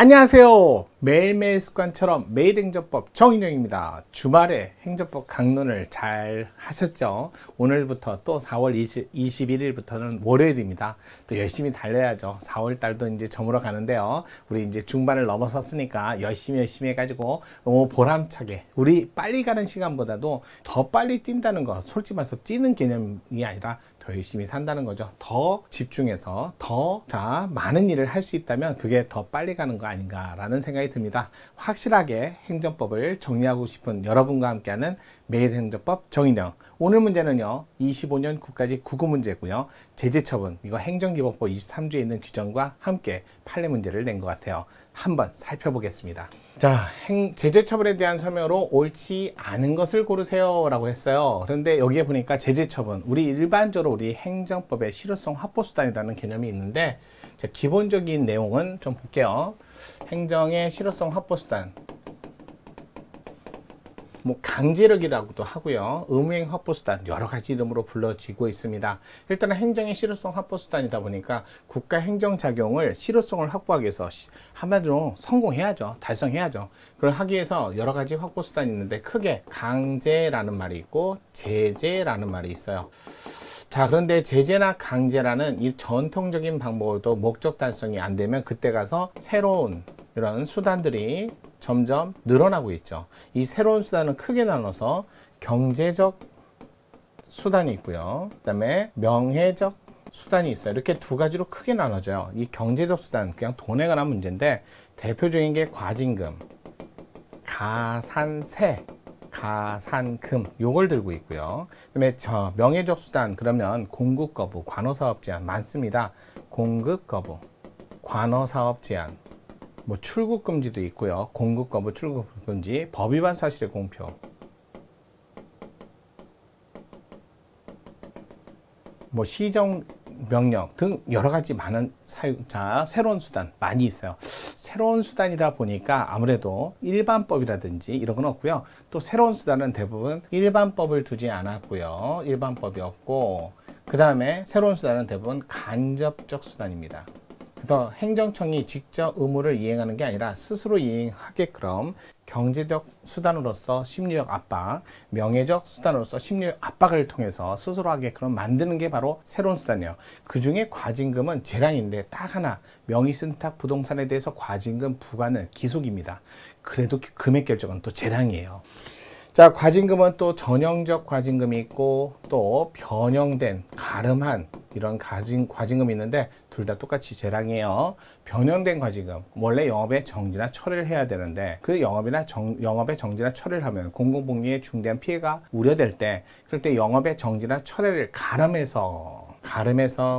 안녕하세요. 매일매일 습관처럼 매일 행정법 정인영입니다. 주말에 행정법 강론을 잘 하셨죠? 오늘부터 또 4월 21일부터는 월요일입니다. 또 열심히 달려야죠. 4월 달도 이제 저물어 가는데요. 우리 이제 중반을 넘어섰으니까 열심히 해가지고 너무 보람차게 우리 빨리 가는 시간보다도 더 빨리 뛴다는 거, 솔직히 말해서 뛰는 개념이 아니라 더 열심히 산다는 거죠. 더 집중해서 더 많은 일을 할 수 있다면 그게 더 빨리 가는 거 아닌가라는 생각이 듭니다. 확실하게 행정법을 정리하고 싶은 여러분과 함께하는 매일 행정법 정인영. 오늘 문제는요, 25년 국가직 국어 문제고요. 제재처분, 이거 행정기본법 23조에 있는 규정과 함께 판례 문제를 낸 것 같아요. 한번 살펴보겠습니다. 자, 제재처분에 대한 설명으로 옳지 않은 것을 고르세요 라고 했어요. 그런데 여기에 보니까 제재처분, 우리 일반적으로 우리 행정법에 실효성 확보수단이라는 개념이 있는데, 자, 기본적인 내용은 좀 볼게요. 행정의 실효성 확보수단, 뭐 강제력이라고도 하고요, 의무행 확보수단, 여러 가지 이름으로 불러지고 있습니다. 일단은 행정의 실효성 확보수단이다 보니까 국가 행정작용을 실효성을 확보하기 위해서 한마디로 성공해야죠. 달성해야죠. 그걸 하기 위해서 여러 가지 확보수단이 있는데, 크게 강제라는 말이 있고 제재라는 말이 있어요. 자, 그런데 제재나 강제라는 이 전통적인 방법으로도 목적 달성이 안 되면 그때 가서 새로운 이런 수단들이 점점 늘어나고 있죠. 이 새로운 수단은 크게 나눠서 경제적 수단이 있고요, 그 다음에 명예적 수단이 있어요. 이렇게 두 가지로 크게 나눠져요. 이 경제적 수단, 그냥 돈에 관한 문제인데, 대표적인 게 과징금, 가산세, 가산금, 요걸 들고 있고요. 그 다음에 명예적 수단, 그러면 공급 거부, 관호사업 제한 많습니다. 공급 거부, 관호사업 제한, 뭐 출국 금지도 있고요. 공급 거부, 출국 금지, 법 위반 사실의 공표, 뭐 시정 명령 등 여러 가지 많은 새로운 수단 많이 있어요. 새로운 수단이다 보니까 아무래도 일반법이라든지 이런 건 없고요. 또 새로운 수단은 대부분 일반법을 두지 않았고요. 일반법이 없고, 그 다음에 새로운 수단은 대부분 간접적 수단입니다. 그래서 행정청이 직접 의무를 이행하는 게 아니라 스스로 이행하게끔 경제적 수단으로서 심리적 압박, 명예적 수단으로서 심리적 압박을 통해서 스스로 하게끔 만드는 게 바로 새로운 수단이에요. 그 중에 과징금은 재량인데 딱 하나, 명의신탁 부동산에 대해서 과징금 부과는 기속입니다. 그래도 금액 결정은 또 재량이에요. 자, 과징금은 또 전형적 과징금이 있고 또 변형된, 가름한 이런 과징금이 있는데, 둘 다 똑같이 재량이에요. 변형된 과징금, 원래 영업의 정지나 철회를 해야 되는데, 그 영업의 정지나 철회를 하면 공공복리에 중대한 피해가 우려될 때, 그럴 때 영업의 정지나 철회를 가름해서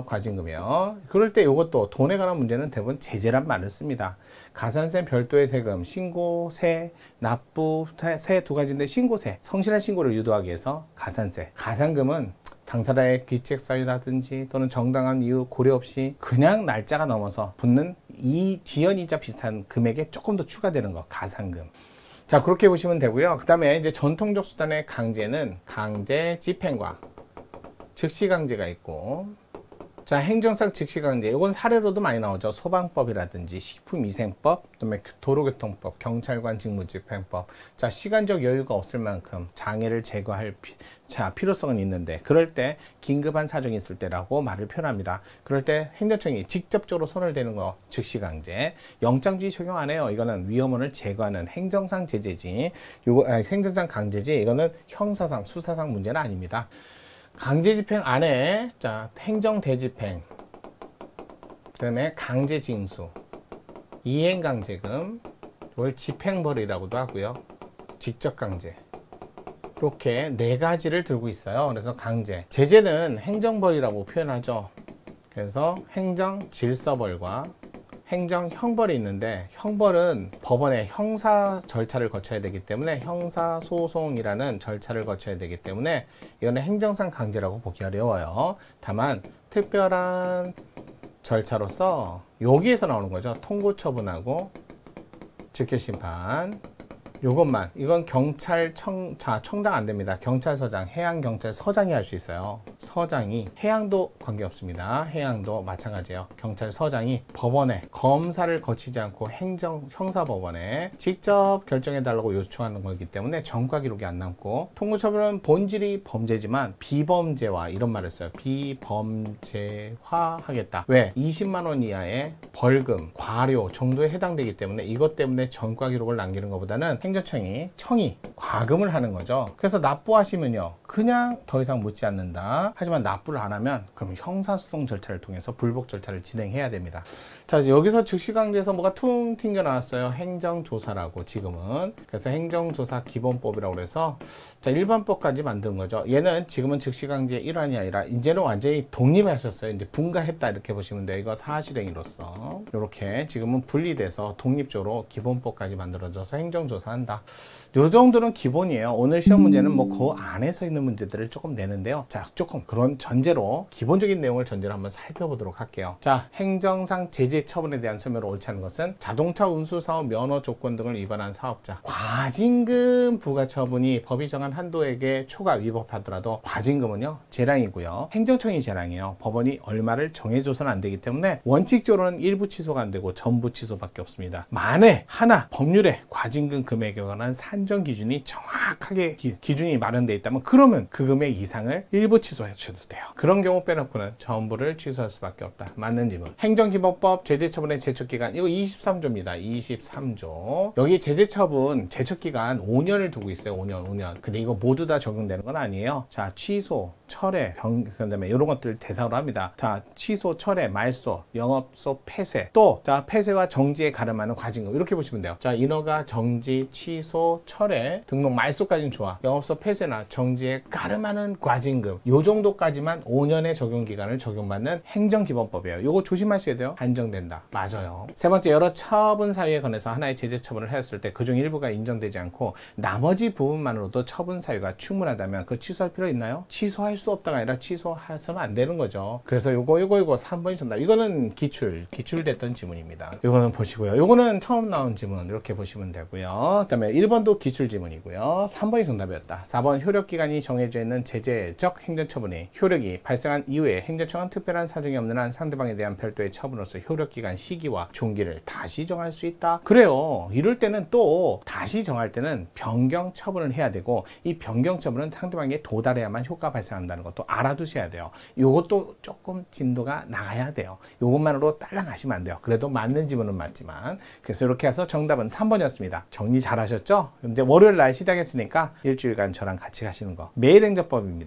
과징금이요. 그럴 때 이것도 돈에 관한 문제는 대부분 제재란 말을 씁니다. 가산세 별도의 세금, 신고세, 납부세 두 가지인데, 신고세, 성실한 신고를 유도하기 위해서 가산세, 가산금은 당사자의 귀책 사유라든지 또는 정당한 이유 고려 없이 그냥 날짜가 넘어서 붙는 이 지연이자 비슷한 금액에 조금 더 추가되는 거, 가산금. 자, 그렇게 보시면 되고요. 그 다음에 이제 전통적 수단의 강제는 강제 집행과 즉시강제가 있고, 자, 행정상 즉시강제, 이건 사례로도 많이 나오죠. 소방법이라든지 식품위생법, 그다음에 도로교통법, 경찰관 직무집행법. 자, 시간적 여유가 없을 만큼 장애를 제거할 필요성은 있는데, 그럴 때 긴급한 사정이 있을 때라고 말을 표현합니다. 그럴 때 행정청이 직접적으로 손을 대는 거 즉시강제. 영장주의 적용 안 해요. 이거는 위험원을 제거하는 행정상 제재지. 행정상 강제지. 이거는 형사상, 수사상 문제는 아닙니다. 강제집행 안에, 자, 행정대집행, 그 다음에 강제징수, 이행강제금, 이걸 집행벌이라고도 하고요, 직접강제, 이렇게 네 가지를 들고 있어요. 그래서 강제, 제재는 행정벌이라고 표현하죠. 그래서 행정질서벌과 행정형벌이 있는데, 형벌은 법원의 형사 절차를 거쳐야 되기 때문에, 형사소송이라는 절차를 거쳐야 되기 때문에 이거는 행정상 강제라고 보기 어려워요. 다만 특별한 절차로서 여기에서 나오는 거죠. 통고처분하고 즉결심판, 요것만, 이건 청장 안 됩니다. 경찰서장, 해양경찰서장이 할 수 있어요. 서장이, 해양도 관계없습니다. 해양도 마찬가지예요. 경찰서장이 법원에 검사를 거치지 않고 형사법원에 직접 결정해달라고 요청하는 거기 때문에 전과 기록이 안 남고, 통고처벌은 본질이 범죄지만 비범죄화, 이런 말을 써요. 비범죄화 하겠다. 왜? 20만 원 이하의 벌금, 과료 정도에 해당되기 때문에 이것 때문에 전과 기록을 남기는 것보다는 행정청이 과금을 하는 거죠. 그래서 납부하시면요, 그냥 더 이상 묻지 않는다. 하지만 납부를 안 하면 그럼 형사소송 절차를 통해서 불복 절차를 진행해야 됩니다. 자, 여기서 즉시강제에서 뭐가 퉁 튕겨 나왔어요. 행정조사라고 지금은. 그래서 행정조사 기본법이라고 해서 자, 일반법까지 만든 거죠. 얘는 지금은 즉시강제의 일환이 아니라 이제는 완전히 독립하셨어요. 이제 분가했다 이렇게 보시면 돼요. 이거 사실행위로서 이렇게 지금은 분리돼서 독립적으로 기본법까지 만들어져서 행정조사한다. 요 정도는 기본이에요. 오늘 시험 문제는 뭐 그 안에서 있는 문제들을 조금 내는데요. 자, 조금 그런 전제로 기본적인 내용을 전제로 한번 살펴보도록 할게요. 자, 행정상 제재 처분에 대한 설명을 옳지 않은 것은 자동차 운수 사업 면허 조건 등을 위반한 사업자, 과징금 부과 처분이 법이 정한 한도액의 초과 위법하더라도 과징금은요 재량이고요. 행정청이 재량이에요. 법원이 얼마를 정해줘서는 안 되기 때문에 원칙적으로는 일부 취소가 안 되고 전부 취소밖에 없습니다. 만에 하나 법률에 과징금 금액에 관한 산정 기준이 정확하게 기준이 마련되어 있다면 그러면 그 금액 이상을 일부 취소해 주셔도 돼요. 그런 경우 빼놓고는 전부를 취소할 수밖에 없다. 맞는 질문. 행정기본법 제재처분의 제척기간, 이거 23조입니다. 23조. 여기 제재처분 제척기간 5년을 두고 있어요. 5년. 근데 이거 모두 다 적용되는 건 아니에요. 자, 취소, 철회, 그다음에 이런 것들 대상으로 합니다. 자, 취소, 철회, 말소, 영업소 폐쇄, 또 자, 폐쇄와 정지에 가름하는 과징금, 이렇게 보시면 돼요. 자, 인허가, 정지, 취소, 철회, 등록 말소까지는 좋아. 영업소 폐쇄나 정지에 가름하는 과징금, 요 정도까지만 5년의 적용기간을 적용받는 행정기본법이에요. 요거 조심하셔야 돼요. 한정된다. 맞아요. 세 번째, 여러 처분 사유에 관해서 하나의 제재 처분을 하였을 때 그중 일부가 인정되지 않고 나머지 부분만으로도 처분 사유가 충분하다면 그 취소할 필요 있나요? 취소할 수 없다가 아니라 취소해서는 안 되는 거죠. 그래서 요거 3번이 정답. 이거는 기출됐던 지문입니다. 요거는 보시고요. 요거는 처음 나온 지문 이렇게 보시면 되고요. 그다음에 1번도 기출 지문이고요. 3번이 정답이었다. 4번, 효력기간이 정해져 있는 제재적 행정처분이 효력이 발생한 이후에 행정청은 특별한 사정이 없는 한 상대방에 대한 별도의 처분으로서 효력기간 시기와 종기를 다시 정할 수 있다. 그래요. 이럴 때는 또 다시 정할 때는 변경 처분을 해야 되고, 이 변경 처분은 상대방에게 도달해야만 효과가 발생한다는 것도 알아두셔야 돼요. 요것도 조금 진도가 나가야 돼요. 요것만으로 딸랑하시면 안 돼요. 그래도 맞는 지문은 맞지만. 그래서 이렇게 해서 정답은 3번이었습니다. 정리 잘 하셨죠? 이제 월요일 날 시작했으니까 일주일간 저랑 같이 가시는 거 매일 행정법입니다.